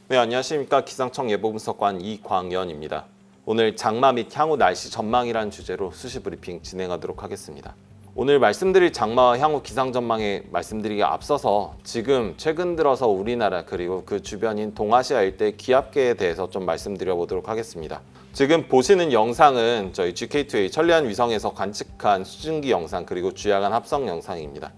네, 안녕하십니까. 기상청 예보분석관 이광연입니다. 오늘 장마 및 향후 날씨 전망이라는 주제로 수시 브리핑 진행하도록 하겠습니다. 오늘 말씀드릴 장마와 향후 기상 전망에 말씀드리기 앞서서 지금 최근 들어서 우리나라 그리고 그 주변인 동아시아 일대 기압계에 대해서 좀 말씀드려 보도록 하겠습니다. 지금 보시는 영상은 저희 GK2A 천리안 위성에서 관측한 수증기 영상 그리고 주야간 합성 영상입니다.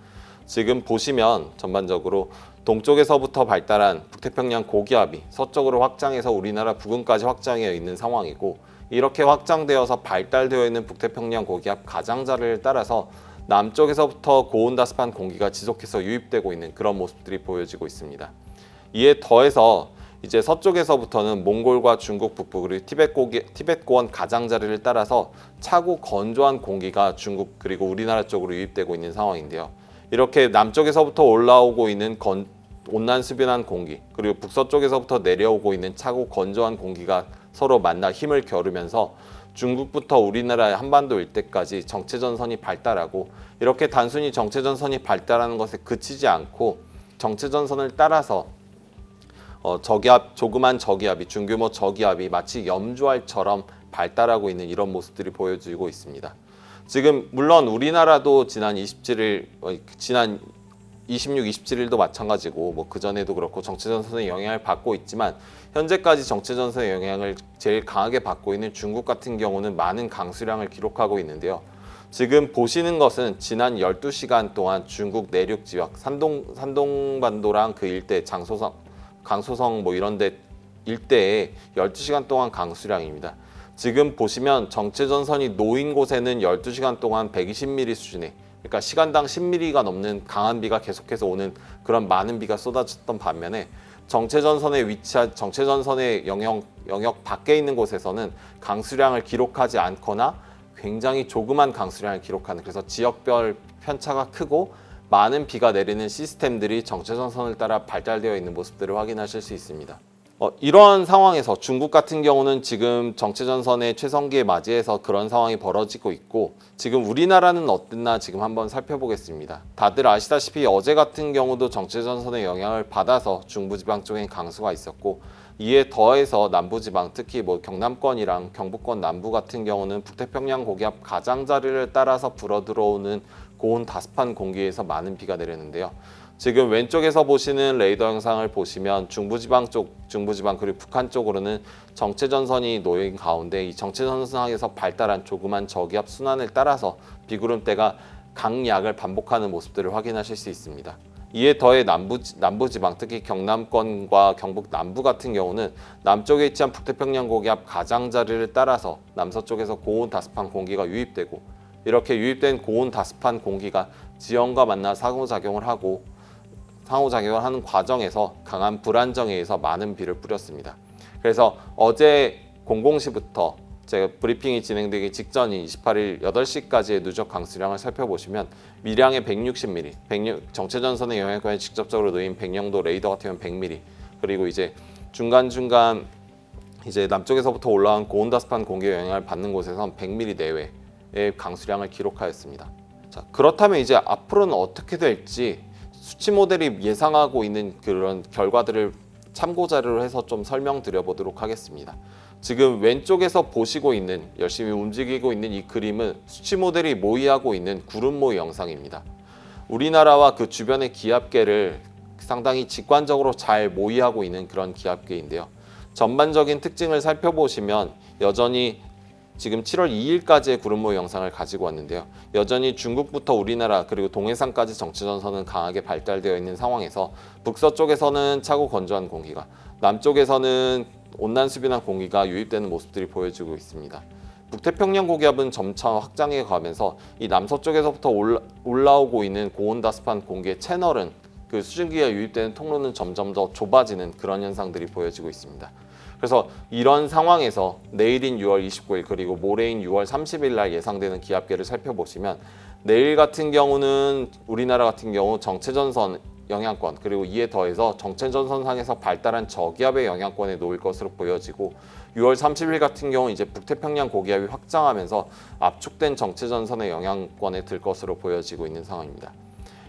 지금 보시면 전반적으로 동쪽에서부터 발달한 북태평양 고기압이 서쪽으로 확장해서 우리나라 부근까지 확장해 있는 상황이고, 이렇게 확장되어서 발달되어 있는 북태평양 고기압 가장자리를 따라서 남쪽에서부터 고온다습한 공기가 지속해서 유입되고 있는 그런 모습들이 보여지고 있습니다. 이에 더해서 이제 서쪽에서부터는 몽골과 중국 북부 그리고 티벳 고원 가장자리를 따라서 차고 건조한 공기가 중국 그리고 우리나라 쪽으로 유입되고 있는 상황인데요. 이렇게 남쪽에서부터 올라오고 있는 온난수변한 공기, 그리고 북서쪽에서부터 내려오고 있는 차고 건조한 공기가 서로 만나 힘을 겨루면서 중국부터 우리나라 한반도 일대까지 정체전선이 발달하고, 이렇게 단순히 정체전선이 발달하는 것에 그치지 않고 정체전선을 따라서 조그만 저기압이, 중규모 저기압이 마치 염주알처럼 발달하고 있는 이런 모습들이 보여지고 있습니다. 지금 물론 우리나라도 지난 26, 27일도 마찬가지고 뭐 그전에도 그렇고 정체전선의 영향을 받고 있지만, 현재까지 정체전선의 영향을 제일 강하게 받고 있는 중국 같은 경우는 많은 강수량을 기록하고 있는데요. 지금 보시는 것은 지난 12시간 동안 중국 내륙 지역 산동반도랑 그 일대 강소성 뭐 이런 데 일대에 12시간 동안 강수량입니다. 지금 보시면 정체전선이 놓인 곳에는 12시간 동안 120mm 수준의, 그러니까 시간당 10mm가 넘는 강한 비가 계속해서 오는 그런 많은 비가 쏟아졌던 반면에, 정체전선에 위치한 정체전선의 영역 밖에 있는 곳에서는 강수량을 기록하지 않거나 굉장히 조그만 강수량을 기록하는, 그래서 지역별 편차가 크고 많은 비가 내리는 시스템들이 정체전선을 따라 발달되어 있는 모습들을 확인하실 수 있습니다. 이러한 상황에서 중국 같은 경우는 지금 정체전선의 최성기에 맞이해서 그런 상황이 벌어지고 있고, 지금 우리나라는 어땠나 지금 한번 살펴보겠습니다. 다들 아시다시피 어제 같은 경우도 정체전선의 영향을 받아서 중부지방 쪽엔 강수가 있었고, 이에 더해서 남부지방, 특히 뭐 경남권이랑 경북권 남부 같은 경우는 북태평양 고기압 가장자리를 따라서 불어들어오는 고온 다습한 공기에서 많은 비가 내렸는데요. 지금 왼쪽에서 보시는 레이더 영상을 보시면 중부지방 그리고 북한 쪽으로는 정체전선이 놓인 가운데, 이 정체전선에서 발달한 조그만 저기압 순환을 따라서 비구름대가 강약을 반복하는 모습들을 확인하실 수 있습니다. 이에 더해 남부지방, 특히 경남권과 경북 남부 같은 경우는 남쪽에 위치한 북태평양 고기압 가장자리를 따라서 남서쪽에서 고온 다습한 공기가 유입되고, 이렇게 유입된 고온 다습한 공기가 지형과 만나 상호작용을 하는 과정에서 강한 불안정에 의해서 많은 비를 뿌렸습니다. 그래서 어제 00시부터 제가 브리핑이 진행되기 직전인 28일 8시까지의 누적 강수량을 살펴보시면 미량의 160mm, 정체전선의 영향권에 직접적으로 놓인 백령도 레이더 같은 경우는 100mm, 그리고 이제 중간중간 이제 남쪽에서부터 올라온 고온다습한 공기의 영향을 받는 곳에선 100mm 내외의 강수량을 기록하였습니다. 자, 그렇다면 이제 앞으로는 어떻게 될지 수치 모델이 예상하고 있는 그런 결과들을 참고 자료로 해서 좀 설명드려 보도록 하겠습니다. 지금 왼쪽에서 보시고 있는, 열심히 움직이고 있는 이 그림은 수치 모델이 모의하고 있는 구름 모의 영상입니다. 우리나라와 그 주변의 기압계를 상당히 직관적으로 잘 모의하고 있는 그런 기압계인데요. 전반적인 특징을 살펴보시면 여전히 지금 7월 2일까지의 구름모의 영상을 가지고 왔는데요. 여전히 중국부터 우리나라 그리고 동해상까지 정체전선은 강하게 발달되어 있는 상황에서 북서쪽에서는 차고 건조한 공기가, 남쪽에서는 온난수변한 공기가 유입되는 모습들이 보여지고 있습니다. 북태평양 고기압은 점차 확장해 가면서 이 남서쪽에서부터 올라오고 있는 고온다습한 공기의 채널은, 그 수증기가 유입되는 통로는 점점 더 좁아지는 그런 현상들이 보여지고 있습니다. 그래서 이런 상황에서 내일인 6월 29일 그리고 모레인 6월 30일 날 예상되는 기압계를 살펴보시면, 내일 같은 경우는 우리나라 같은 경우 정체전선 영향권, 그리고 이에 더해서 정체전선상에서 발달한 저기압의 영향권에 놓일 것으로 보여지고, 6월 30일 같은 경우 이제 북태평양 고기압이 확장하면서 압축된 정체전선의 영향권에 들 것으로 보여지고 있는 상황입니다.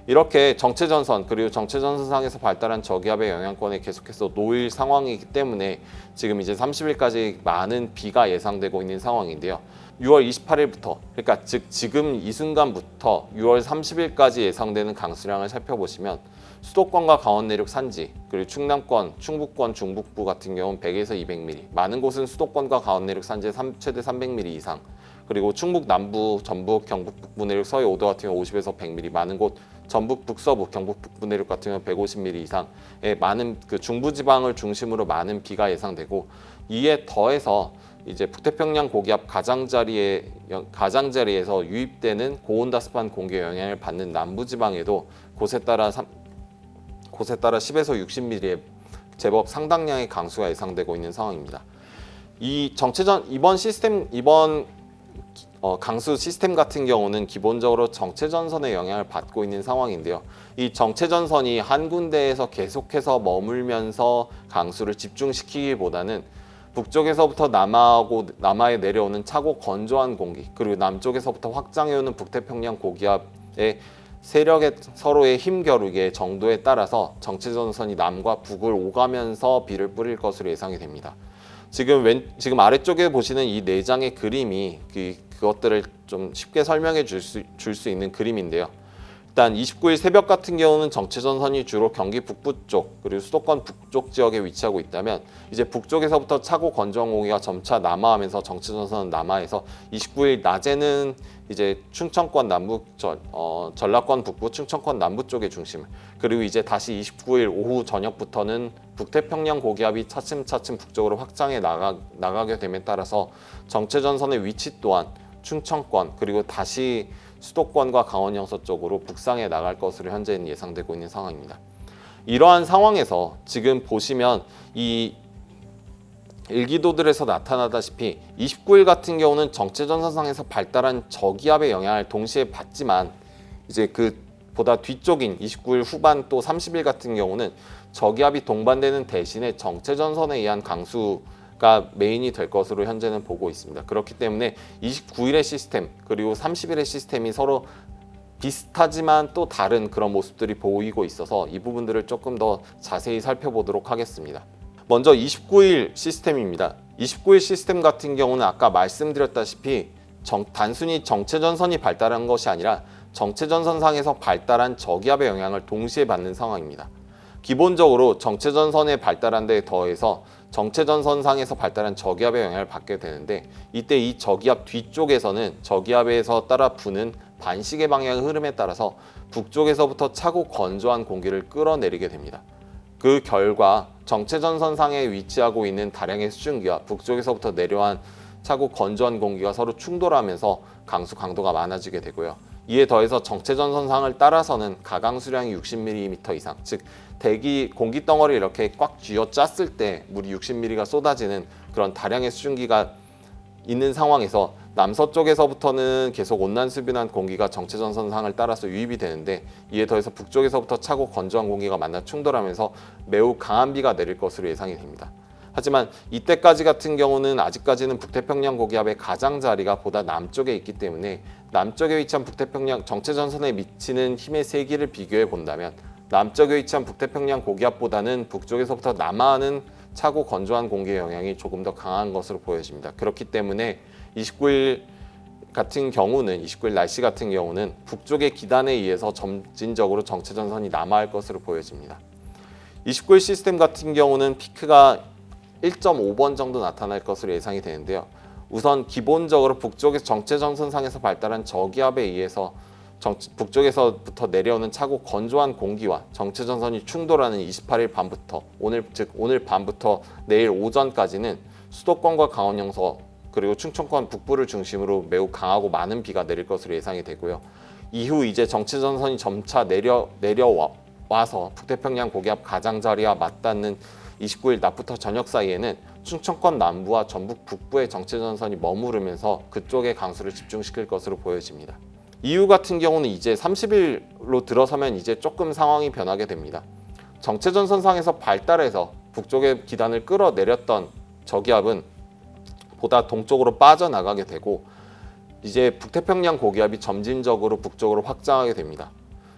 이렇게 정체전선 그리고 정체전선상에서 발달한 저기압의 영향권에 계속해서 놓일 상황이기 때문에 지금 이제 30일까지 많은 비가 예상되고 있는 상황인데요. 6월 28일부터 그러니까 즉 지금 이 순간부터 6월 30일까지 예상되는 강수량을 살펴보시면 수도권과 강원 내륙 산지 그리고 충남권, 충북권, 중북부 같은 경우는 100에서 200mm, 많은 곳은 수도권과 강원 내륙 산지에 최대 300mm 이상, 그리고 충북 남부, 전북, 경북 북부 내륙 서해 5도 같은 경우 50에서 100mm, 많은 곳 전북 북서부, 경북 북부 내륙 같은 경우 150mm 이상의 많은 그 중부지방을 중심으로 많은 비가 예상되고, 이에 더해서 이제 북태평양 고기압 가장자리에서 유입되는 고온다습한 공기의 영향을 받는 남부지방에도 곳에 따라 10에서 60mm의 제법 상당량의 강수가 예상되고 있는 상황입니다. 이 이번 강수 시스템 같은 경우는 기본적으로 정체전선의 영향을 받고 있는 상황인데요. 이 정체전선이 한 군데에서 계속해서 머물면서 강수를 집중시키기보다는 북쪽에서부터 남하에 내려오는 차고 건조한 공기, 그리고 남쪽에서부터 확장해오는 북태평양 고기압의 세력의 서로의 힘겨루기의 정도에 따라서 정체전선이 남과 북을 오가면서 비를 뿌릴 것으로 예상이 됩니다. 지금 아래쪽에 보시는 이 네 장의 그림이 그것들을 좀 쉽게 설명해 줄 수 있는 그림인데요. 일단 29일 새벽 같은 경우는 정체전선이 주로 경기 북부 쪽 그리고 수도권 북쪽 지역에 위치하고 있다면, 이제 북쪽에서부터 차고 건조한 공기가 점차 남하하면서 정체전선은 남하해서 29일 낮에는 이제 충청권 남부 전라권 북부, 충청권 남부 쪽의 중심, 그리고 이제 다시 29일 오후 저녁부터는 북태평양 고기압이 차츰차츰 북쪽으로 확장해 나가게 됨에 따라서 정체전선의 위치 또한 충청권 그리고 다시 수도권과 강원 영서 쪽으로 북상해 나갈 것으로 현재는 예상되고 있는 상황입니다. 이러한 상황에서 지금 보시면 이 일기도들에서 나타나다시피 29일 같은 경우는 정체전선상에서 발달한 저기압의 영향을 동시에 받지만, 이제 그 보다 뒤쪽인 29일 후반 또 30일 같은 경우는 저기압이 동반되는 대신에 정체전선에 의한 강수가 메인이 될 것으로 현재는 보고 있습니다. 그렇기 때문에 29일의 시스템 그리고 30일의 시스템이 서로 비슷하지만 또 다른 그런 모습들이 보이고 있어서 이 부분들을 조금 더 자세히 살펴보도록 하겠습니다. 먼저 29일 시스템입니다. 29일 시스템 같은 경우는 아까 말씀드렸다시피 단순히 정체전선이 발달한 것이 아니라 정체전선상에서 발달한 저기압의 영향을 동시에 받는 상황입니다. 기본적으로 정체전선에 발달한 데에 더해서 정체전선상에서 발달한 저기압의 영향을 받게 되는데, 이때 이 저기압 뒤쪽에서는 저기압에서 따라 부는 반시계 방향의 흐름에 따라서 북쪽에서부터 차고 건조한 공기를 끌어내리게 됩니다. 그 결과 정체전선상에 위치하고 있는 다량의 수증기와 북쪽에서부터 내려온 차고 건조한 공기가 서로 충돌하면서 강수 강도가 많아지게 되고요. 이에 더해서 정체전선상을 따라서는 가강수량이 60mm 이상, 즉 공기 덩어리를 이렇게 꽉 쥐어 짰을 때 물이 60mm가 쏟아지는 그런 다량의 수증기가 있는 상황에서 남서쪽에서부터는 계속 온난수변한 공기가 정체전선상을 따라서 유입이 되는데, 이에 더해서 북쪽에서부터 차고 건조한 공기가 만나 충돌하면서 매우 강한 비가 내릴 것으로 예상이 됩니다. 하지만 이때까지 같은 경우는 아직까지는 북태평양 고기압의 가장자리가 보다 남쪽에 있기 때문에 남쪽에 위치한 북태평양 정체전선에 미치는 힘의 세기를 비교해 본다면 남쪽에 위치한 북태평양 고기압보다는 북쪽에서부터 남하하는 차고 건조한 공기의 영향이 조금 더 강한 것으로 보여집니다. 그렇기 때문에 29일 날씨 같은 경우는 북쪽의 기단에 의해서 점진적으로 정체전선이 남하할 것으로 보여집니다. 29일 시스템 같은 경우는 피크가 1.5번 정도 나타날 것으로 예상이 되는데요. 우선 기본적으로 북쪽의 정체전선상에서 발달한 저기압에 의해서 북쪽에서부터 내려오는 차고 건조한 공기와 정체전선이 충돌하는 28일 밤부터 오늘 밤부터 내일 오전까지는 수도권과 강원 영서 그리고 충청권 북부를 중심으로 매우 강하고 많은 비가 내릴 것으로 예상이 되고요. 이후 이제 정체전선이 점차 내려와서 북태평양 고기압 가장자리와 맞닿는 29일 낮부터 저녁 사이에는 충청권 남부와 전북 북부의 정체전선이 머무르면서 그쪽에 강수를 집중시킬 것으로 보여집니다. 이후 같은 경우는 이제 30일로 들어서면 이제 조금 상황이 변하게 됩니다. 정체전선상에서 발달해서 북쪽의 기단을 끌어내렸던 저기압은 보다 동쪽으로 빠져나가게 되고, 이제 북태평양 고기압이 점진적으로 북쪽으로 확장하게 됩니다.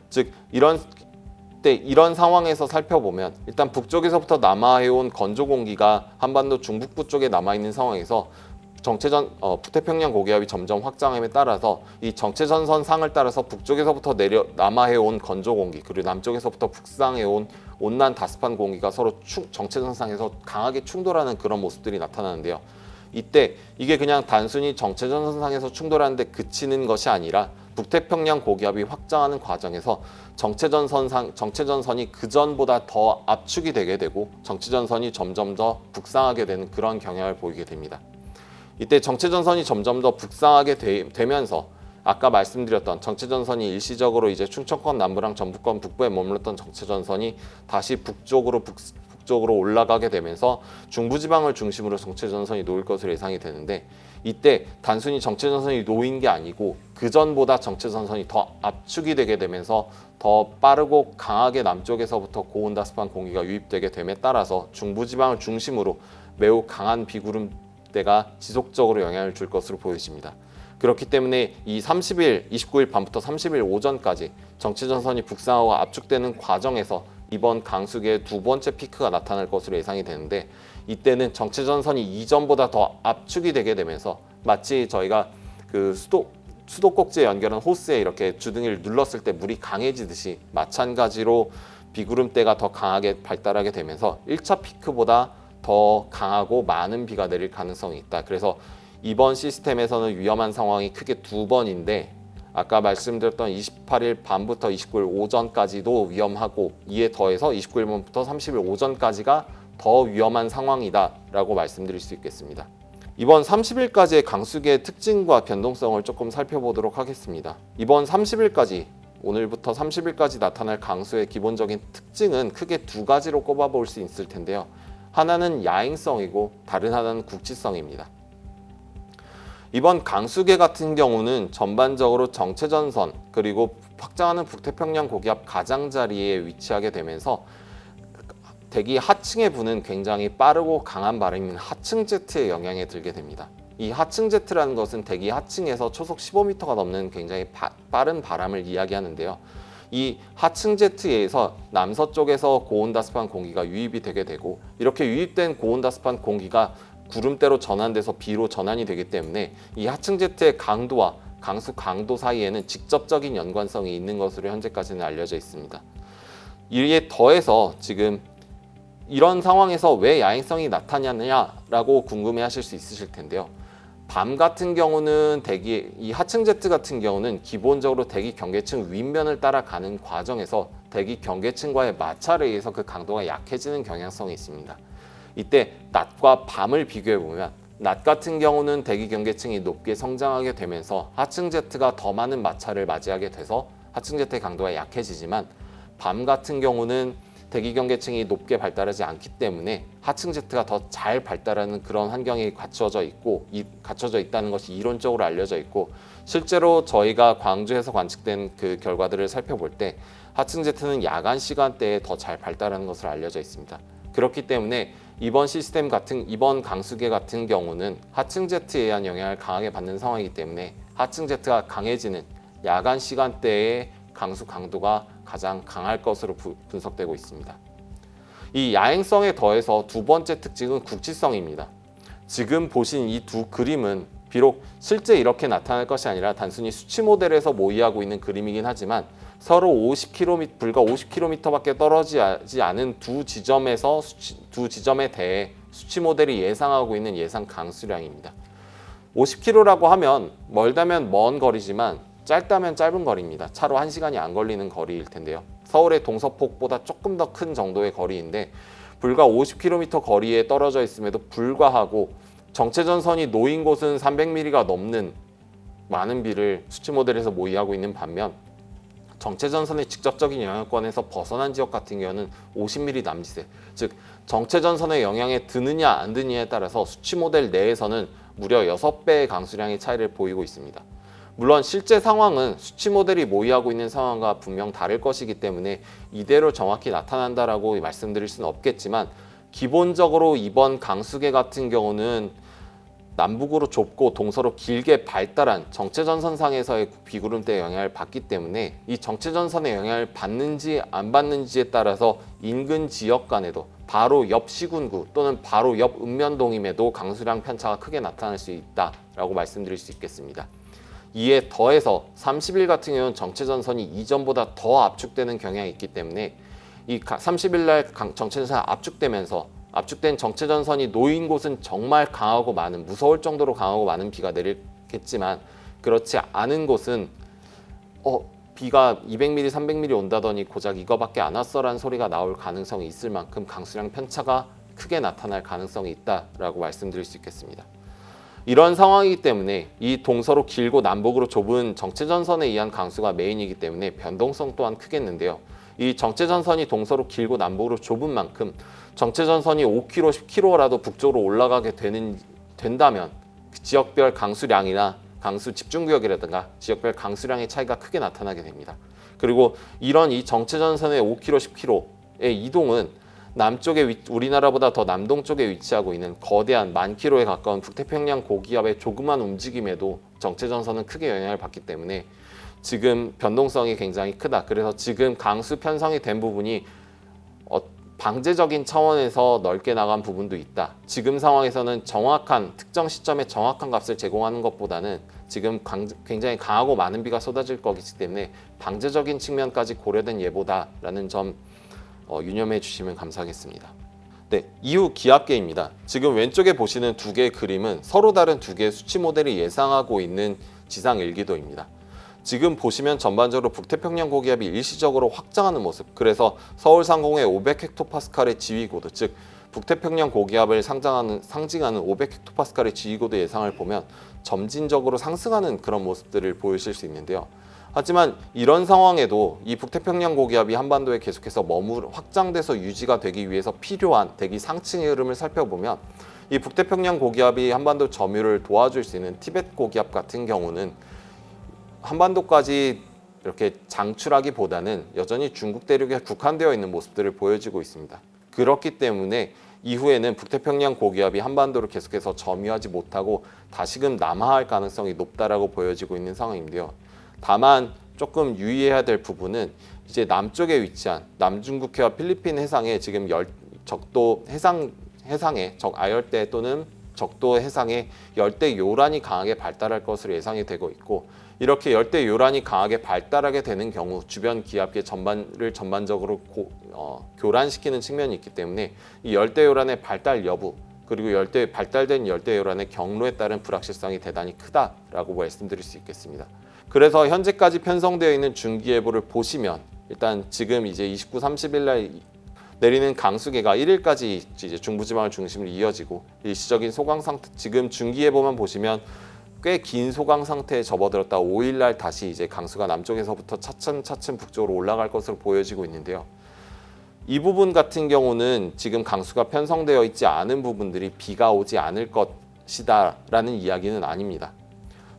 즉 이런 상황에서 살펴보면 일단 북쪽에서부터 남하해온 건조 공기가 한반도 중북부 쪽에 남아있는 상황에서 북태평양 고기압이 점점 확장함에 따라서 이 정체전선상을 따라서 북쪽에서부터 남하해온 건조 공기 그리고 남쪽에서부터 북상해온 온난 다습한 공기가 서로 정체전상에서 강하게 충돌하는 그런 모습들이 나타나는데요. 이때 이게 그냥 단순히 정체전선상에서 충돌하는데 그치는 것이 아니라 북태평양 고기압이 확장하는 과정에서 정체전선이 그전보다 더 압축이 되게 되고 정체전선이 점점 더 북상하게 되는 그런 경향을 보이게 됩니다. 이때 정체전선이 점점 더 북상하게 되면서 아까 말씀드렸던 정체전선이 일시적으로 이제 충청권 남부랑 전북권 북부에 머물렀던 정체전선이 다시 북쪽으로 올라가게 되면서 중부지방을 중심으로 정체전선이 놓일 것으로 예상이 되는데 이때 단순히 정체전선이 놓인 게 아니고 그전보다 정체전선이 더 압축이 되게 되면서 더 빠르고 강하게 남쪽에서부터 고온다습한 공기가 유입되게 됨에 따라서 중부지방을 중심으로 매우 강한 비구름대가 지속적으로 영향을 줄 것으로 보여집니다. 그렇기 때문에 이 29일 밤부터 30일 오전까지 정체전선이 북상하고 압축되는 과정에서 이번 강수기의 두 번째 피크가 나타날 것으로 예상이 되는데 이때는 정체전선이 이전보다 더 압축이 되게 되면서 마치 저희가 그 수도꼭지에 연결한 호스에 이렇게 주둥이를 눌렀을 때 물이 강해지듯이 마찬가지로 비구름대가 더 강하게 발달하게 되면서 1차 피크보다 더 강하고 많은 비가 내릴 가능성이 있다. 그래서 이번 시스템에서는 위험한 상황이 크게 두 번인데 아까 말씀드렸던 28일 밤부터 29일 오전까지도 위험하고 이에 더해서 29일 밤부터 30일 오전까지가 더 위험한 상황이다 라고 말씀드릴 수 있겠습니다. 이번 30일까지의 강수기의 특징과 변동성을 조금 살펴보도록 하겠습니다. 이번 30일까지 오늘부터 30일까지 나타날 강수의 기본적인 특징은 크게 두 가지로 꼽아볼 수 있을 텐데요. 하나는 야행성이고 다른 하나는 국지성입니다. 이번 강수계 같은 경우는 전반적으로 정체전선 그리고 확장하는 북태평양 고기압 가장자리에 위치하게 되면서 대기 하층에 부는 굉장히 빠르고 강한 바람인 하층 제트의 영향에 들게 됩니다. 이 하층 제트라는 것은 대기 하층에서 초속 15m가 넘는 굉장히 빠른 바람을 이야기하는데요. 이 하층 제트에 의해서 남서쪽에서 고온다습한 공기가 유입이 되게 되고 이렇게 유입된 고온다습한 공기가 구름대로 전환돼서 비로 전환이 되기 때문에 이 하층 제트의 강도와 강수 강도 사이에는 직접적인 연관성이 있는 것으로 현재까지는 알려져 있습니다. 이에 더해서 지금 이런 상황에서 왜 야행성이 나타나냐라고 궁금해하실 수 있으실 텐데요. 밤 같은 경우는 이 하층 제트 같은 경우는 기본적으로 대기 경계층 윗면을 따라가는 과정에서 대기 경계층과의 마찰에 의해서 그 강도가 약해지는 경향성이 있습니다. 이때 낮과 밤을 비교해 보면 낮 같은 경우는 대기 경계층이 높게 성장하게 되면서 하층 제트가 더 많은 마찰을 맞이하게 돼서 하층 제트의 강도가 약해지지만 밤 같은 경우는 대기 경계층이 높게 발달하지 않기 때문에 하층 제트가 더 잘 발달하는 그런 환경이 갖춰져 있다는 것이 이론적으로 알려져 있고 실제로 저희가 광주에서 관측된 그 결과들을 살펴볼 때 하층 제트는 야간 시간대에 더 잘 발달하는 것으로 알려져 있습니다. 그렇기 때문에 이번 강수계 같은 경우는 하층 제트에 의한 영향을 강하게 받는 상황이기 때문에 하층 제트가 강해지는 야간 시간대에 강수 강도가 가장 강할 것으로 분석되고 있습니다. 이 야행성에 더해서 두 번째 특징은 국지성입니다. 지금 보신 이 두 그림은 비록 실제 이렇게 나타날 것이 아니라 단순히 수치 모델에서 모의하고 있는 그림이긴 하지만 서로 불과 50km밖에 떨어지지 않은 두 지점에 대해 수치 모델이 예상하고 있는 예상 강수량입니다. 50km라고 하면 멀다면 먼 거리지만 짧다면 짧은 거리입니다. 차로 1시간이 안 걸리는 거리일 텐데요. 서울의 동서폭보다 조금 더 큰 정도의 거리인데 불과 50km 거리에 떨어져 있음에도 불구하고 정체전선이 놓인 곳은 300mm가 넘는 많은 비를 수치 모델에서 모의하고 있는 반면 정체전선의 직접적인 영향권에서 벗어난 지역 같은 경우는 50mm 남짓에 즉 정체전선의 영향에 드느냐 안 드느냐에 따라서 수치 모델 내에서는 무려 6배의 강수량의 차이를 보이고 있습니다. 물론 실제 상황은 수치 모델이 모의하고 있는 상황과 분명 다를 것이기 때문에 이대로 정확히 나타난다라고 말씀드릴 수는 없겠지만 기본적으로 이번 강수계 같은 경우는 남북으로 좁고 동서로 길게 발달한 정체전선상에서의 비구름대의 영향을 받기 때문에 이 정체전선의 영향을 받는지 안 받는지에 따라서 인근 지역 간에도 바로 옆 시군구 또는 바로 옆 읍면동임에도 강수량 편차가 크게 나타날 수 있다라고 말씀드릴 수 있겠습니다. 이에 더해서 30일 같은 경우는 정체전선이 이전보다 더 압축되는 경향이 있기 때문에 이 30일 날 정체전선이 압축된 정체전선이 놓인 곳은 정말 강하고 많은, 무서울 정도로 강하고 많은 비가 내리겠지만, 그렇지 않은 곳은 비가 200mm, 300mm 온다더니 고작 이거밖에 안 왔어라는 소리가 나올 가능성이 있을 만큼 강수량 편차가 크게 나타날 가능성이 있다라고 말씀드릴 수 있겠습니다. 이런 상황이기 때문에 이 동서로 길고 남북으로 좁은 정체전선에 의한 강수가 메인이기 때문에 변동성 또한 크겠는데요. 이 정체전선이 동서로 길고 남북으로 좁은 만큼 정체전선이 5km, 10km라도 북쪽으로 올라가게 된다면 그 지역별 강수량이나 강수 집중구역이라든가 지역별 강수량의 차이가 크게 나타나게 됩니다. 그리고 이런 이 정체전선의 5km, 10km의 이동은 남쪽에 우리나라보다 더 남동쪽에 위치하고 있는 거대한 만 킬로에 가까운 북태평양 고기압의 조그만 움직임에도 정체전선은 크게 영향을 받기 때문에 지금 변동성이 굉장히 크다. 그래서 지금 강수 편성이 된 부분이 방제적인 차원에서 넓게 나간 부분도 있다. 지금 상황에서는 정확한 특정 시점에 정확한 값을 제공하는 것보다는 지금 굉장히 강하고 많은 비가 쏟아질 거기 때문에 방제적인 측면까지 고려된 예보다라는 점 유념해 주시면 감사하겠습니다. 네, 이후 기압계입니다. 지금 왼쪽에 보시는 두 개의 그림은 서로 다른 두 개의 수치 모델이 예상하고 있는 지상 일기도입니다. 지금 보시면 전반적으로 북태평양 고기압이 일시적으로 확장하는 모습, 그래서 서울 상공의 500헥토파스칼의 지위고도, 즉 북태평양 고기압을 상징하는 500헥토파스칼의 지위고도 예상을 보면 점진적으로 상승하는 그런 모습들을 보이실 수 있는데요. 하지만 이런 상황에도 이 북태평양 고기압이 한반도에 계속해서 확장돼서 유지가 되기 위해서 필요한 대기 상층의 흐름을 살펴보면 이 북태평양 고기압이 한반도 점유를 도와줄 수 있는 티벳 고기압 같은 경우는 한반도까지 이렇게 장출하기보다는 여전히 중국 대륙에 국한되어 있는 모습들을 보여주고 있습니다. 그렇기 때문에 이후에는 북태평양 고기압이 한반도를 계속해서 점유하지 못하고 다시금 남하할 가능성이 높다라고 보여지고 있는 상황인데요. 다만 조금 유의해야 될 부분은 이제 남쪽에 위치한 남중국해와 필리핀 해상에 지금 적도 해상에 아열대 또는 적도 해상에 열대 요란이 강하게 발달할 것으로 예상이 되고 있고, 이렇게 열대 요란이 강하게 발달하게 되는 경우 주변 기압계 전반을 전반적으로 교란시키는 측면이 있기 때문에 이 열대 요란의 발달 여부, 그리고 발달된 열대 요란의 경로에 따른 불확실성이 대단히 크다라고 말씀드릴 수 있겠습니다. 그래서 현재까지 편성되어 있는 중기예보를 보시면 일단 지금 이제 29, 30일 날 내리는 강수계가 1일까지 이제 중부지방을 중심으로 이어지고 일시적인 소강 상태, 지금 중기예보만 보시면 꽤 긴 소강 상태에 접어들었다 5일 날 다시 이제 강수가 남쪽에서부터 차츰 북쪽으로 올라갈 것으로 보여지고 있는데요. 이 부분 같은 경우는 지금 강수가 편성되어 있지 않은 부분들이 비가 오지 않을 것이다라는 이야기는 아닙니다.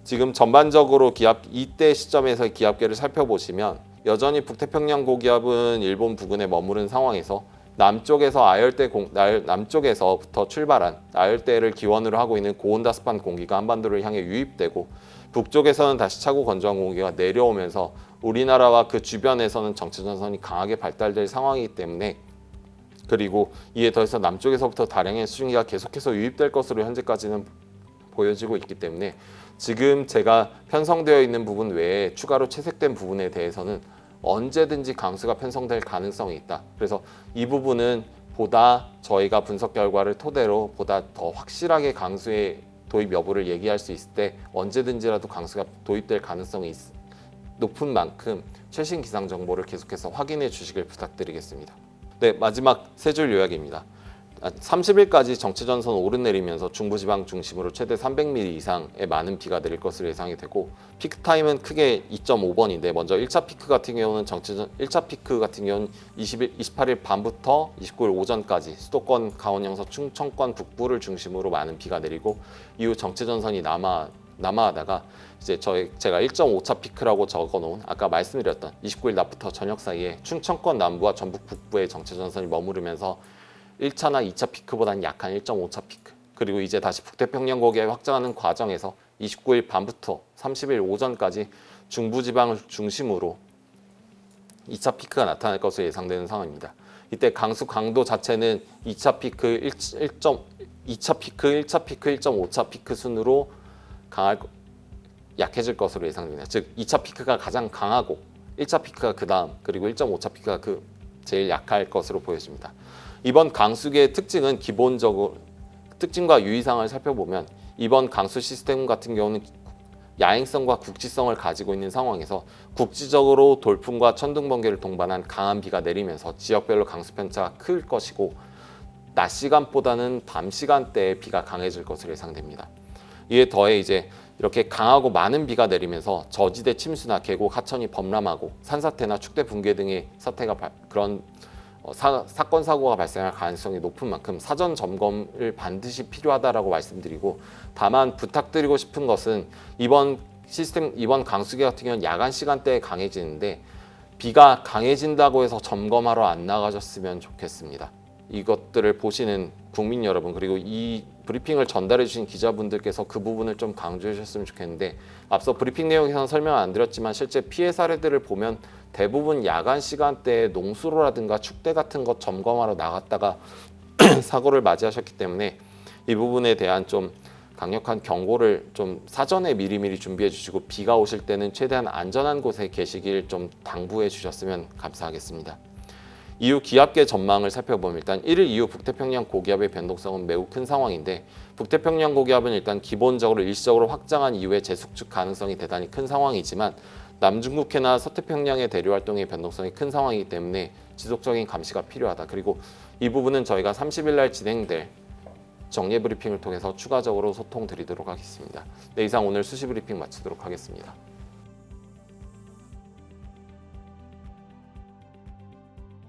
지금 전반적으로 이때 시점에서의 기압계를 살펴보시면 여전히 북태평양 고기압은 일본 부근에 머무른 상황에서 남쪽에서부터 출발한 아열대를 기원으로 하고 있는 고온다습한 공기가 한반도를 향해 유입되고, 북쪽에서는 다시 차고 건조한 공기가 내려오면서 우리나라와 그 주변에서는 정체전선이 강하게 발달될 상황이기 때문에, 그리고 이에 더해서 남쪽에서부터 다량의 수증기가 계속해서 유입될 것으로 현재까지는 보여지고 있기 때문에 지금 제가 편성되어 있는 부분 외에 추가로 채색된 부분에 대해서는 언제든지 강수가 편성될 가능성이 있다. 그래서 이 부분은 보다 저희가 분석 결과를 토대로 보다 더 확실하게 강수의 도입 여부를 얘기할 수 있을 때 언제든지라도 강수가 도입될 가능성이 높은 만큼 최신 기상 정보를 계속해서 확인해 주시길 부탁드리겠습니다. 네, 마지막 세 줄 요약입니다. 30일까지 정체전선 오르내리면서 중부지방 중심으로 최대 300mm 이상의 많은 비가 내릴 것으로 예상이 되고, 피크 타임은 크게 2.5번인데 먼저 1차 피크 같은 경우는 28일 밤부터 29일 오전까지 수도권, 강원 영서, 충청권 북부를 중심으로 많은 비가 내리고, 이후 정체전선이 남하하다가 이제 제가 1.5차 피크라고 적어놓은 아까 말씀드렸던 29일 낮부터 저녁 사이에 충청권 남부와 전북 북부의 정체전선이 머무르면서 1차나 2차 피크보다는 약한 1.5차 피크, 그리고 이제 다시 북태평양 고기압이 확장하는 과정에서 29일 밤부터 30일 오전까지 중부지방을 중심으로 2차 피크가 나타날 것으로 예상되는 상황입니다. 이때 강수 강도 자체는 2차 피크 1차 피크, 1차 피크, 1.5차 피크 순으로 약해질 것으로 예상됩니다. 즉 2차 피크가 가장 강하고 1차 피크가 그 다음, 그리고 1.5차 피크가 제일 약할 것으로 보여집니다. 이번 강수기의 특징은 기본적으로 특징과 유의사항을 살펴보면 이번 강수 시스템 같은 경우는 야행성과 국지성을 가지고 있는 상황에서 국지적으로 돌풍과 천둥 번개를 동반한 강한 비가 내리면서 지역별로 강수 편차가 클 것이고 낮 시간보다는 밤 시간대에 비가 강해질 것으로 예상됩니다. 이에 더해 이제 이렇게 강하고 많은 비가 내리면서 저지대 침수나 계곡 하천이 범람하고 산사태나 축대 붕괴 등의 사건 사고가 발생할 가능성이 높은 만큼 사전 점검을 반드시 필요하다라고 말씀드리고, 다만 부탁드리고 싶은 것은 이번 강수기 같은 경우는 야간 시간대에 강해지는데 비가 강해진다고 해서 점검하러 안 나가셨으면 좋겠습니다. 이것들을 보시는 국민 여러분, 그리고 이 브리핑을 전달해 주신 기자분들께서 그 부분을 좀 강조해 주셨으면 좋겠는데, 앞서 브리핑 내용에서는 설명 안 드렸지만 실제 피해 사례들을 보면 대부분 야간 시간대에 농수로라든가 축대 같은 것 점검하러 나갔다가 사고를 맞이하셨기 때문에 이 부분에 대한 좀 강력한 경고를 좀 사전에 미리미리 준비해 주시고, 비가 오실 때는 최대한 안전한 곳에 계시길 좀 당부해 주셨으면 감사하겠습니다. 이후 기압계 전망을 살펴보면 일단 1일 이후 북태평양 고기압의 변동성은 매우 큰 상황인데, 북태평양 고기압은 일단 기본적으로 일시적으로 확장한 이후에 재수축 가능성이 대단히 큰 상황이지만 남중국해나 서태평양의 대류 활동의 변동성이 큰 상황이기 때문에 지속적인 감시가 필요하다. 그리고 이 부분은 저희가 30일 날 진행될 정례 브리핑을 통해서 추가적으로 소통 드리도록 하겠습니다. 네, 이상 오늘 수시 브리핑 마치도록 하겠습니다.